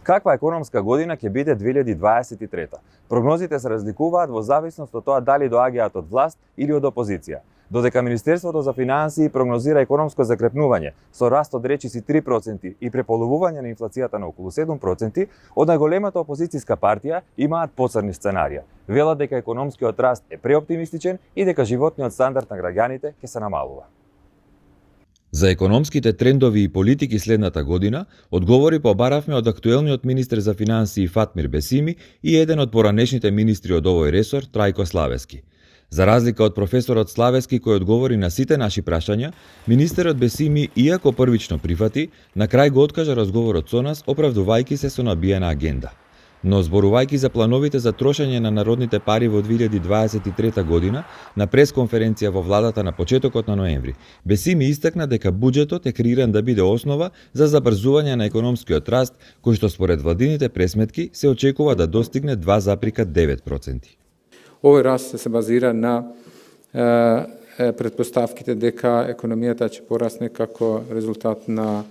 Каква економска година ќе биде 2023? Прогнозите се разликуваат во зависност од тоа дали доаѓаат од власт или од опозиција. Додека Министерството за финансии прогнозира економско закрепнување со раст од речиси 3% и преполовување на инфлацијата на околу 7%, од најголемата опозицијска партија имаат поцрни сценарија. Велат дека економскиот раст е преоптимистичен и дека животниот стандард на граѓаните ќе се намалува. За економските трендови и политики следната година одговори побаравме од актуелниот министер за финансии Фатмир Бесими и еден од поранешните министри од овој ресор, Трајко Славески. За разлика од професорот Славески кој одговори на сите наши прашања, министерот Бесими, иако првично прифати, на крај го откажа разговорот со нас, оправдувајќи се со набиена агенда. Но зборувајќи за плановите за трошење на народните пари во 2023 година, на пресконференција во владата на почетокот на ноември, Бесими истакна дека буџетот е креиран да биде основа за забрзување на економскиот раст, кој што според владините пресметки се очекува да достигне 2,9%. Овој раст се базира на предпоставките дека економијата ќе порасне како резултат на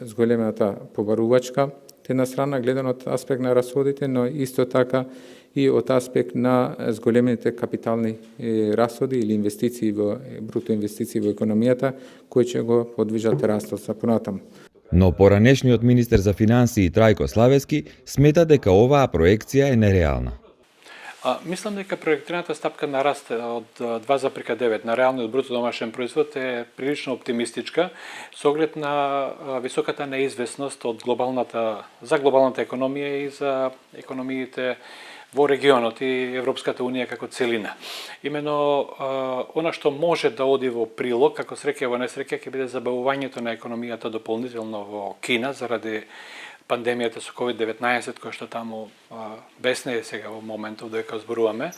зголемената побарувачка, една страна гледано од аспект на расходите, но исто така и од аспект на зголемените капитални расходи или инвестиции бруто инвестиции во економијата, кои ќе го подвижат растот за понатаму. Но поранешниот министер за финансии Трајко Славески смета дека оваа проекција е нереална. Мислам дека проектираната стапка на раст од 2,9 на реалниот бруто домашен производ е прилично оптимистичка со оглед на високата неизвестност од за глобалната економија и за економиите во регионот и Европската унија како целина. Имено она што може да оди во прилог, како среќа во несреќа, ќе биде забавувањето на економијата дополнително во Кина заради пандемијата со COVID-19, која што таму бесне е сега во моментов додека зборуваме.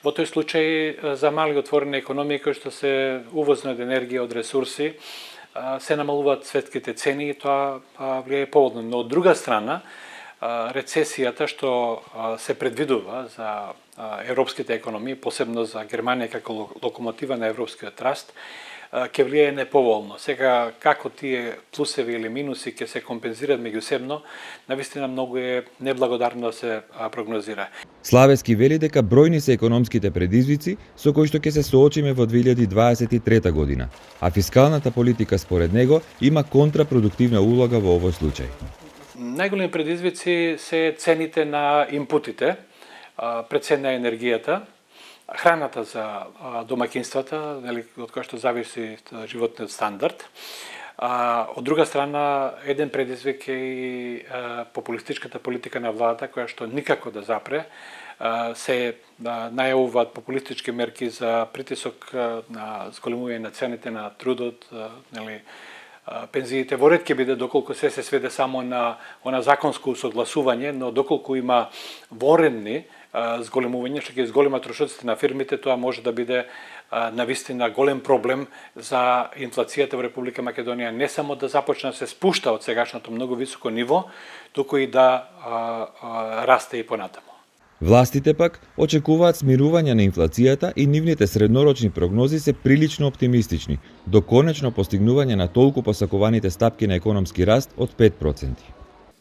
Во тој случај за мали отворени економии кои што се увозна од енергија, од ресурси, се намалуваат светските цени и тоа влијае поводно. Но од друга страна, рецесијата што се предвидува за европските економии, посебно за Германија како локомотива на европскиот раст, ќе влијае неповолно. Сега, како тие плусеви или минуси ќе се компензираат меѓусебно, навистина многу е неблагодарно да се прогнозира. Славески вели дека бројни се економските предизвици со кои што ќе се соочиме во 2023 година, а фискалната политика според него има контрапродуктивна улога во овој случај. Најголеми предизвици се цените на инпутите, прецена енергијата, храната за домаќинствата, од која што зависи животниот стандард. Од друга страна, еден предизвик е и популистичката политика на владата, која што никако да запре. Се најавуваат популистички мерки за притисок на зголемување на цените на трудот, пензиите. Во ред ќе биде доколку се сведе само на она законско усогласување, но доколку има воредни зголемување, што ќе зголема трошоците на фирмите, тоа може да биде навистина голем проблем за инфлацијата во Република Македонија, не само да започне да се спушта од сегашното многу високо ниво, туку и да расте и понатаму. Властите пак очекуваат смирување на инфлацијата и нивните среднорочни прогнози се прилично оптимистични, до конечно постигнување на толку посакуваните стапки на економски раст од 5%.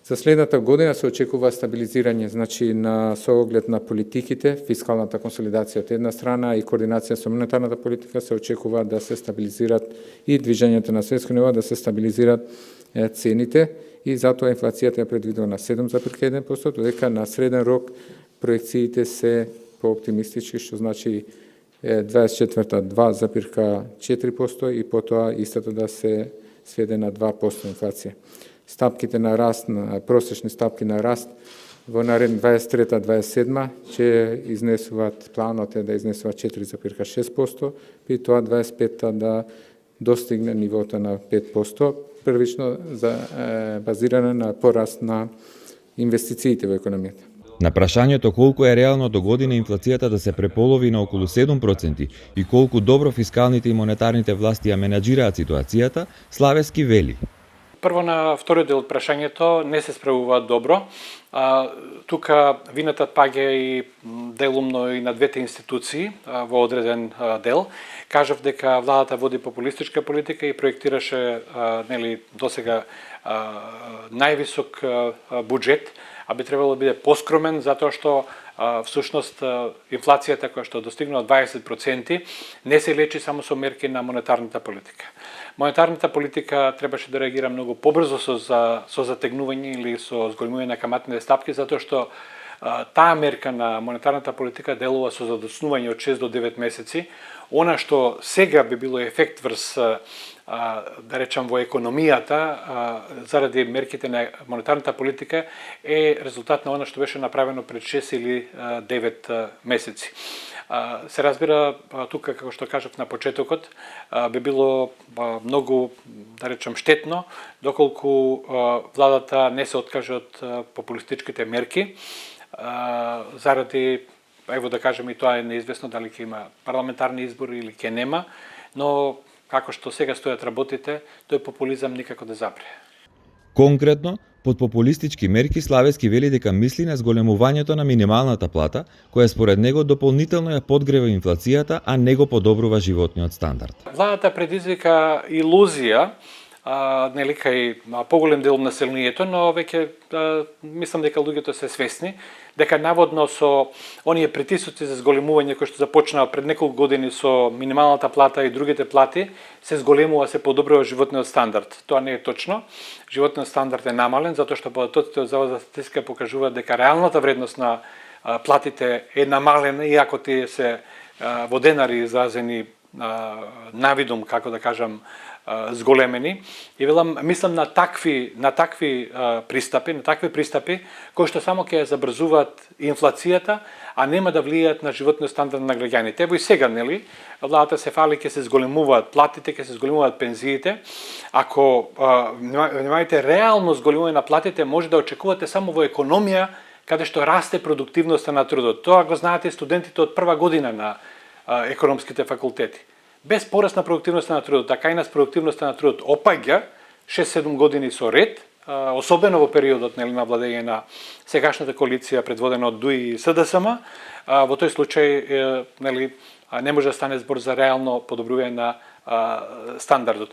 За следната година се очекува стабилизирање, значи со оглед на политиките, фискалната консолидација од една страна и координација со монетарната политика се очекува да се стабилизират и движењето на светско ниво, да се стабилизират цените и затоа инфлацијата е предвидена на 7,1%, додека на среден рок проекциите се пооптимистички, што значи 24-та 2,4% и потоа истото да се сведе на 2% инфлација. Стапките на раст, на просечни стапки на раст во нареден 23-27 ќе изнесуваат, планот е да изнесуваат 4,6%, при тоа 25-та да достигне нивото на 5%, првично базирано на пораст на инвестициите во економијата. На прашањето колку е реално до година инфлацијата да се преполови на околу 7% и колку добро фискалните и монетарните власти ја менаџираат ситуацијата, Славески вели: Прво на вториот дел од прашањето не се справуваат добро. Тука вината паѓа и делумно и на двете институции во одреден дел. Кажав дека владата води популистичка политика и проектираше досега највисок буџет, а би требало да биде поскромен затоа што всушност инфлацијата која што достигнува 20% не се лечи само со мерки на монетарната политика. Монетарната политика требаше да реагира многу побрзо со затегнување или со зголемување на каматните стапки, затоа што таа мерка на монетарната политика делува со задоснување од 6 до 9 месеци. Она што сега би било ефект врз, да речам, во економијата, заради мерките на монетарната политика, е резултат на она што беше направено пред 6 или 9 месеци. Се разбира, тука, како што кажав на почетокот, би било многу, да речам, штетно, доколку владата не се откаже од популистичките мерки, заради, ево да кажем, и тоа е неизвестно дали ќе има парламентарни избори или ќе нема, но како што сега стојат работите, тој популизам никако да запре. Конкретно, под популистички мерки Славески вели дека мисли на зголемувањето на минималната плата, која според него дополнително ја подгрева инфлацијата, а не го подобрува животниот стандард. Владата предизвика илузија, кај поголем дел од населението, но веќе мислам дека луѓето се свесни дека наводно со оние притисоци за зголемување кои што започнаа пред неколку години со минималната плата и другите плати, се зголемува, се подобрува животниот стандард. Тоа не е точно. Животниот стандард е намален затоа што податоците од Завод за статистика покажуваат дека реалната вредност на платите е намалена, иако тие се во денари изразени навидум, како да кажам, зголемени. И велам, мислам на такви пристапи кои што само ќе ја забрзуваат инфлацијата, а нема да влијаат на животниот стандард на граѓаните. Ево и сега, нели, владата се фали ќе се зголемуваат платите, ќе се зголемуваат пензиите. Ако внимавајте, реално зголемување на платите може да очекувате само во економија каде што расте продуктивноста на трудот. Тоа го знаете студентите од прва година на економските факултети. Без пораст на продуктивноста на трудот, така и на продуктивноста на трудот опаѓа 6-7 години со ред, особено во периодот на владење на сегашната коалиција предводена од ДУИ и СДСМ. Во тој случај не може да стане збор за реално подобрување на стандардот.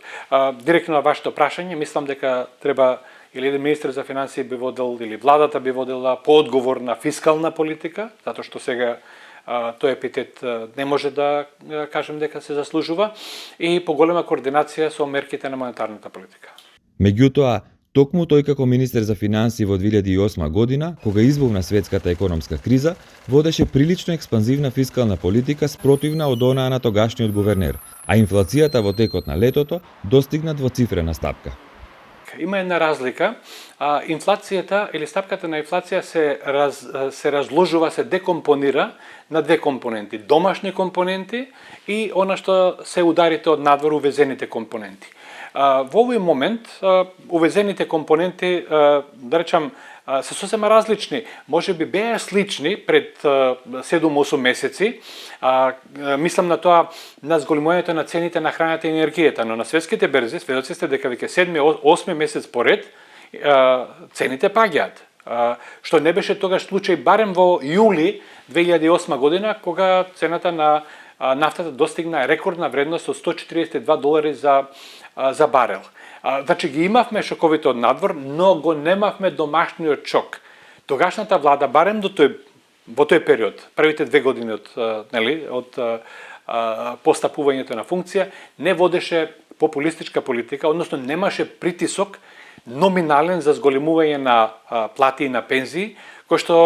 Директно на вашето прашање, мислам дека треба или еден министер за финансии би водел, или владата би водела поодговорна фискална политика, затоа што сега тој епитет не може да кажем дека се заслужува, и поголема координација со мерките на монетарната политика. Меѓутоа, токму тој како министер за финансии во 2008 година, кога избухна светската економска криза, водеше прилично експанзивна фискална политика спротивна од онаа на тогашниот гувернер, а инфлацијата во текот на летото достигна двоцифрена стапка. Има една разлика. Инфлацијата или стапката на инфлација се разложува, се декомпонира на две компоненти. Домашни компоненти и она што се ударите од надвор, увезените компоненти. Во овој момент увезените компоненти, да речам, се сосема различни. Може би беа слични пред 7-8 месеци. Мислам на тоа на зголемувањето на цените на храната и енергијата, но на светските берзи сведоци сте дека веќе 7-8 месец поред цените паѓаат. Што не беше тогаш случај барем во јули 2008 година, кога цената на нафтата достигна рекордна вредност од $142 за барел. Значи ги имавме шоковите од надвор, но го немавме домашниот шок. Тогашната влада, барем во тој период, првите 2 години од постапувањето на функција, не водеше популистичка политика, односно немаше притисок номинален за зголемување на плати и на пензии, кој што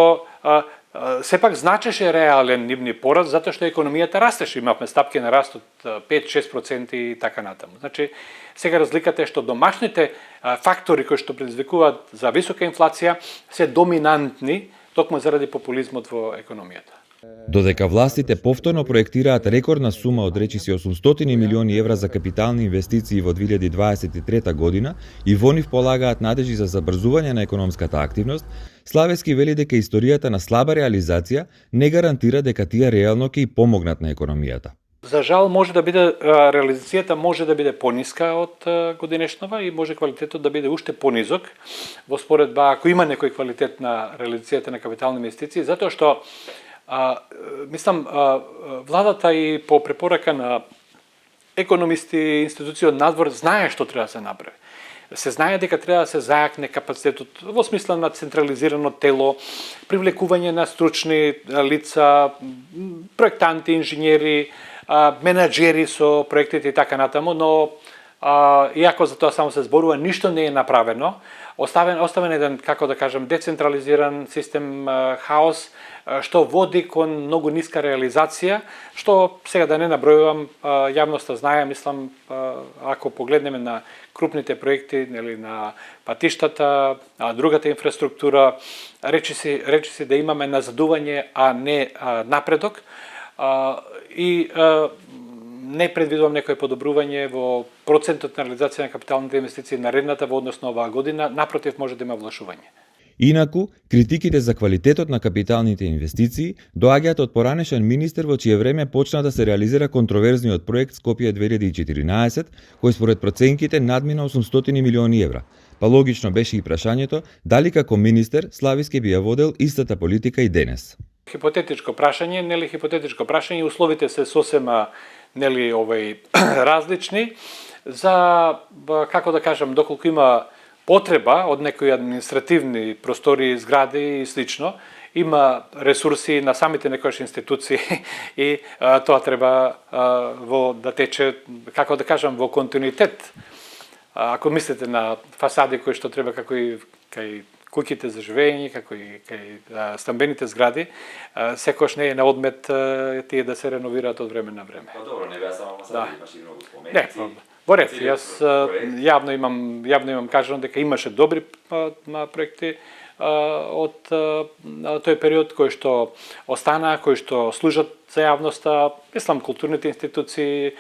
сепак значеше реален нивни пораст, затоа што економијата растеше, имавме стапки на раст од 5-6% и така натаму. Значи, сега разликата е што домашните фактори кои што предизвикуваат за висока инфлација се доминантни токму заради популизмот во економијата. Додека властите повторно проектираат рекордна сума од речиси 800 милиони евра за капитални инвестиции во 2023 година и во нив полагаат надежи за забрзување на економската активност, Славески вели дека историјата на слаба реализација не гарантира дека тие реално ќе и помогнат на економијата. За жал може да биде реализацијата може да биде пониска од годинешнава и може квалитетот да биде уште понизок во споредба ако има некој квалитет на реализацијата на капитални инвестиции, затоа што мислам владата и по препорака на економисти и институции од надвор знае што треба да се направи. Се знае дека треба да се зајакне капацитетот во смисла на централизирано тело, привлекување на стручни лица, проектанти, инженери, менаџери со проектите и така натаму, но иако за тоа само се зборува, ништо не е направено. Оставен еден, како да кажам, децентрализиран систем, хаос, што води кон многу ниска реализација, што сега да не набројувам, јавноста знае, мислам, ако погледнеме на крупните проекти, нели, на патиштата, другата инфраструктура, речи се да имаме назадување, а не напредок, и не предвидувам некој подобрување во процентот на реализација на капиталните инвестиции наредната во однос на оваа година, напротив може да има влошување. Инаку, критиките за квалитетот на капиталните инвестиции доаѓаат од поранешен министер во чие време почна да се реализира контроверзниот проект Скопје 2014, кој според проценките надмина 800 милиони евра. Па логично беше и прашањето дали како министер Слависки би ја водел истата политика и денес. Хипотетичко прашање, нели хипотетичко прашање, условите се сосема нели различни за како да кажам доколку има потреба од некои административни простори, згради и слично, има ресурси на самите некојаш институции и тоа треба да тече, како да кажам, во континуитет. Ако мислите на фасади кои што треба како и кај куќите за живење, како и кај стамбените згради, секојаш не е на одмет тие да се реновираат од време на време. Па добро, не беа само фасади, имаше и многу споменици. Не, во ред, јас јавно имам кажано дека имаше добри проекти од тој период кои што остана, кои што служат за јавноста, мислам културните институции,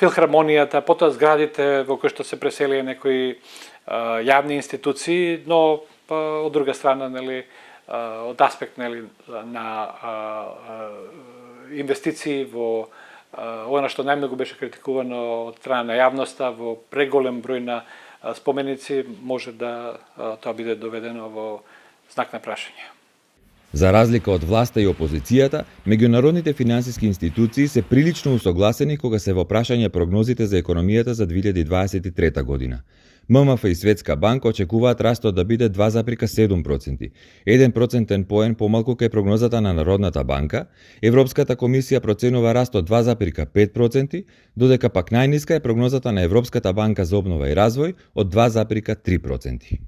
филхармонијата, потоа зградите во кои што се преселија некои јавни институции, но од друга страна, нели, од аспект, нели, на инвестиции во она што најмногу беше критикувано од страна на јавноста во преголем број на споменици, може да тоа биде доведено во знак на прашање. За разлика од власта и опозицијата, меѓународните финансиски институции се прилично усогласени кога се во прашање прогнозите за економијата за 2023 година. ММФ и Светска банка очекуваат растот да биде 2,7%, 1% поен помалку кај прогнозата на Народната банка, Европската комисија проценува растот 2,5%, додека пак најниска е прогнозата на Европската банка за обнова и развој од 2,3%.